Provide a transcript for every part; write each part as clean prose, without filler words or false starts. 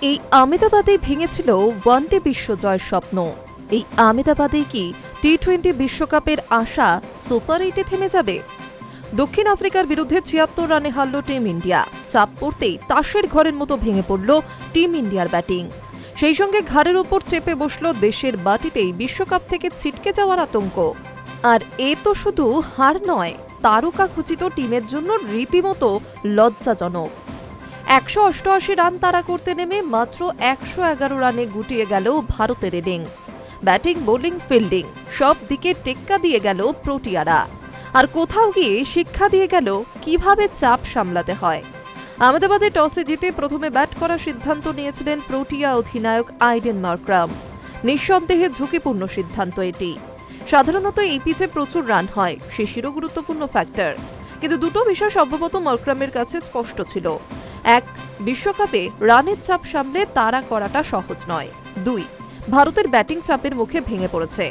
এই আহমেদাবাদে ভেঙেছিল ওয়ানডে বিশ্ব জয়ের স্বপ্ন। এই আহমেদাবাদে কি টি-20 বিশ্বকাপের আশা সুপার 8-এ থেমে যাবে? দক্ষিণ আফ্রিকার বিরুদ্ধে ৭৬ রানে হারল টিম ইন্ডিয়া। চাপ পড়তেই তাসের ঘরের মতো ভেঙে পড়ল টিম ইন্ডিয়ার ব্যাটিং। সেই সঙ্গে ঘাড়ের ওপর চেপে বসল দেশের বাটিতেই বিশ্বকাপ থেকে ছিটকে যাওয়ার আতঙ্ক। আর এ তো শুধু হার নয়, তারকা খচিত টিমের জন্য রীতিমতো লজ্জাজনক। ১৮৮ রান তাড়া করতে নেমে মাত্র ১১১ রানে গুটিয়ে গেল ভারতের ইনিংস। ব্যাটিং, বোলিং, ফিল্ডিং সব দিকে টেক্কা দিয়ে গেল প্রোটিয়ারা। আর কোথাও গিয়ে শিক্ষা দিয়ে গেল কিভাবে চাপ সামলাতে হয়। আহমেদাবাদে টসে জিতে প্রথমে ব্যাট করার সিদ্ধান্ত নিয়েছিলেন প্রোটিয়া অধিনায়ক আইডেন মার্ক্রাম। নিঃসন্দেহে ঝুঁকিপূর্ণ সিদ্ধান্ত এটি। সাধারণত এই পিচে প্রচুর রান হয়, শিশিরও গুরুত্বপূর্ণ ফ্যাক্টর। কিন্তু দুটো বিষয় সম্ভবত মার্ক্রামের কাছে স্পষ্ট ছিল। এক, বিশ্বকাপে রানের চাপ সামলে তাড়া করাটা সহজ নয়। দুই, ভারতের ব্যাটিং চাপের মুখে ভেঙে পড়েছে।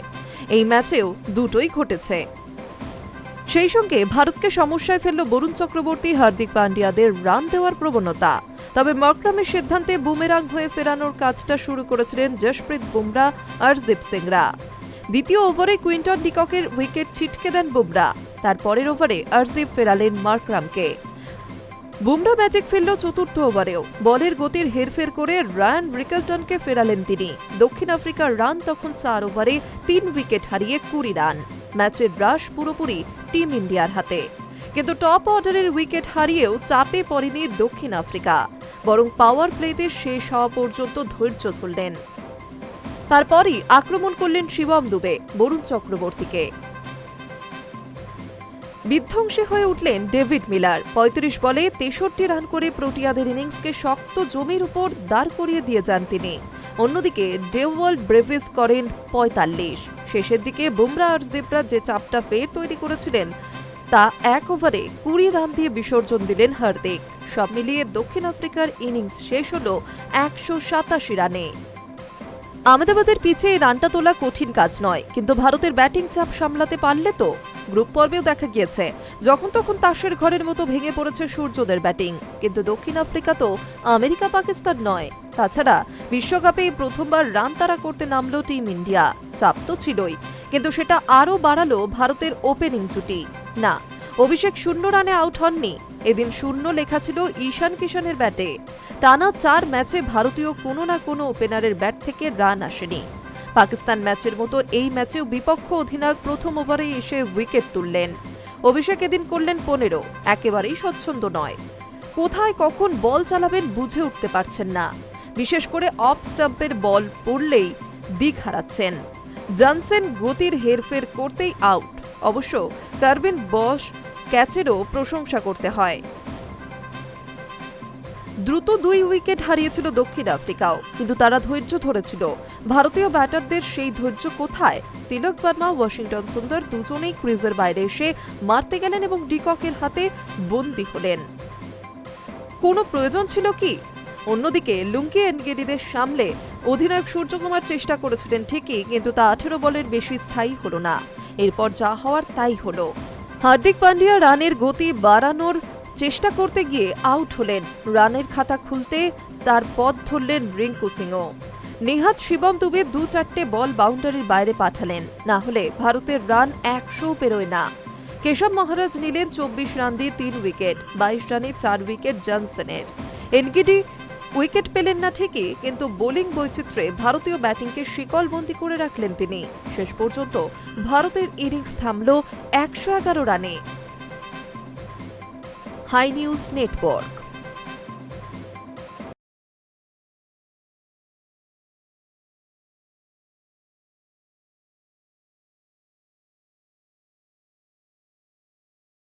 এই ম্যাচেও দুটোই ঘটেছে। সেই সঙ্গে ভারতকে সমস্যায় ফেলল বরুণ চক্রবর্তী, হার্দিক পান্ডিয়াদের রান দেওয়ার প্রবণতা। তবে মার্ক্রামের সিদ্ধান্তে বুমেরাং হয়ে ফেরানোর কাজটা শুরু করেছিলেন জশপ্রীত বুমরা, হর্ষদীপ সিংরা। দ্বিতীয় ওভারে কুইন্টন ডিককের উইকেট ছিটকে দেন বুমরা। তার পরের ওভারে হর্ষদীপ ফেরালেন মার্ক্রামকে। বুমরা ম্যাজিক ফেলল চতুর্থ ওভারেও। বলের গতির হেরফের করে রায়ান রিকেলটনকে ফেরালেন তিনি। দক্ষিণ আফ্রিকার রান তখন ৪ ওভারে ৩ উইকেট হারিয়ে ২০ রান। ম্যাচের রাশ পুরোপুরি টিম ইন্ডিয়ার হাতে। কিন্তু টপ অর্ডারের উইকেট হারিয়েও চাপে পড়েনি দক্ষিণ আফ্রিকা, বরং পাওয়ার প্লেতে শেষ হওয়া পর্যন্ত ধৈর্য ধরলেন। তারপরই আক্রমণ করলেন শিবম দুবে বরুণ চক্রবর্তীকে। বিধ্বংসী হয়ে উঠলেন ডেভিড মিলার। ৩৫ বলে ৬৩ রান করে প্রোটিয়াদের ইনিংসকে শক্ত জমির উপর দাঁড় করিয়ে দিয়ে যান তিনি। অন্যদিকে ডেওয়াল ব্রেভিস করেন ৪৫। শেষের দিকে বুমরা আর হর্ষদীপরা যে চাপটা ফের তৈরি করেছিলেন তা ১ ওভারে ২০ রান দিয়ে বিসর্জন দিলেন হার্দিক। সব মিলিয়ে দক্ষিণ আফ্রিকার ইনিংস শেষ হল ১৮৭ রানে। আহমেদাবাদের পিছে এই রানটা তোলা কঠিন কাজ নয়, কিন্তু ভারতের ব্যাটিং চাপ সামলাতে পারলে তো। গ্রুপ পর্বেও দেখা গিয়েছে যখন তখন তাসের ঘরের মতো ভেঙে পড়েছে সূর্যদের ব্যাটিং। কিন্তু দক্ষিণ আফ্রিকা তো আমেরিকা পাকিস্তান নয়। তাছাড়া বিশ্বকাপে প্রথমবার রান তাড়া করতে নামল টিম ইন্ডিয়া। চাপ তো ছিলই, কিন্তু সেটা আরও বাড়ালো ভারতের ওপেনিং জুটি। না, অভিষেক 0 রানে আউট হননি। এদিন 0 লেখা ছিল ঈশান কিষানের ব্যাটে। টানা ৪ ম্যাচে ভারতীয় কোনো না কোনো ওপেনারের ব্যাট থেকে রান আসেনি। পাকিস্তান ম্যাচের মতো এই ম্যাচেও বিপক্ষ অধিনায়ক প্রথম ওভারে এসে উইকেট তুললেন। অভিষেক এদিন করলেন ১৫। একেবারেই স্বচ্ছন্দ নয়। কোথায় কখন বল চালাবেন বুঝে উঠতে পারছেন না। বিশেষ করে অফ স্টাম্পের বল পড়লেই দিক হারাচ্ছেন। জনসন গতির হেরফের করতেই আউট। অবশ্য কার্বিন বস ক্যাচেরও প্রশংসা করতে হয়। দ্রুত ২ উইকেট হারিয়েছিল দক্ষিণ আফ্রিকাও, কিন্তু তারা ধৈর্য ধরেছিল। ভারতীয় ব্যাটারদের সেই ধৈর্য কোথায়? তিলক বর্মা, ওয়াশিংটন সুন্দর দুজনেই ক্রিজের বাইরে এসে মারতে গেলেন এবং ডিককের হাতে বন্দী হলেন। কোনো প্রয়োজন ছিল কি? অন্যদিকে লুঙ্কি এনগেডিদের সামলে অধিনায়ক সূর্যকুমার চেষ্টা করেছিলেন ঠিকই, কিন্তু তা ১৮ বলের বেশি স্থায়ী হল না। এরপর যা হওয়ার তাই হল। হার্দিক পান্ডিয়া রানের গতি বাড়ানোর চেষ্টা করতে গিয়ে আউট হলেন। রানের খাতা খুলতে তার পথ ধরলেন রিঙ্কু সিংও। নিহাত শিবম দুবে ২-৪টে বল বাউন্ডারির বাইরে পাঠালেন, না হলে ভারতের রান ১০০ পেরোয় না। কেশব মহারাজ নিলেন ২৪ রান দিয়ে ৩ উইকেট। ২২ রানে ৪ উইকেট জনসনের। এনগিডি উইকেট পেলেন না ঠিকই, কিন্তু বোলিং বৈচিত্র্যে ভারতীয় ব্যাটিংকে শিকলবন্দি করে রাখলেন তিনি। শেষ পর্যন্ত ভারতের ইনিংস থামল ১১১ রানে। Hi news network.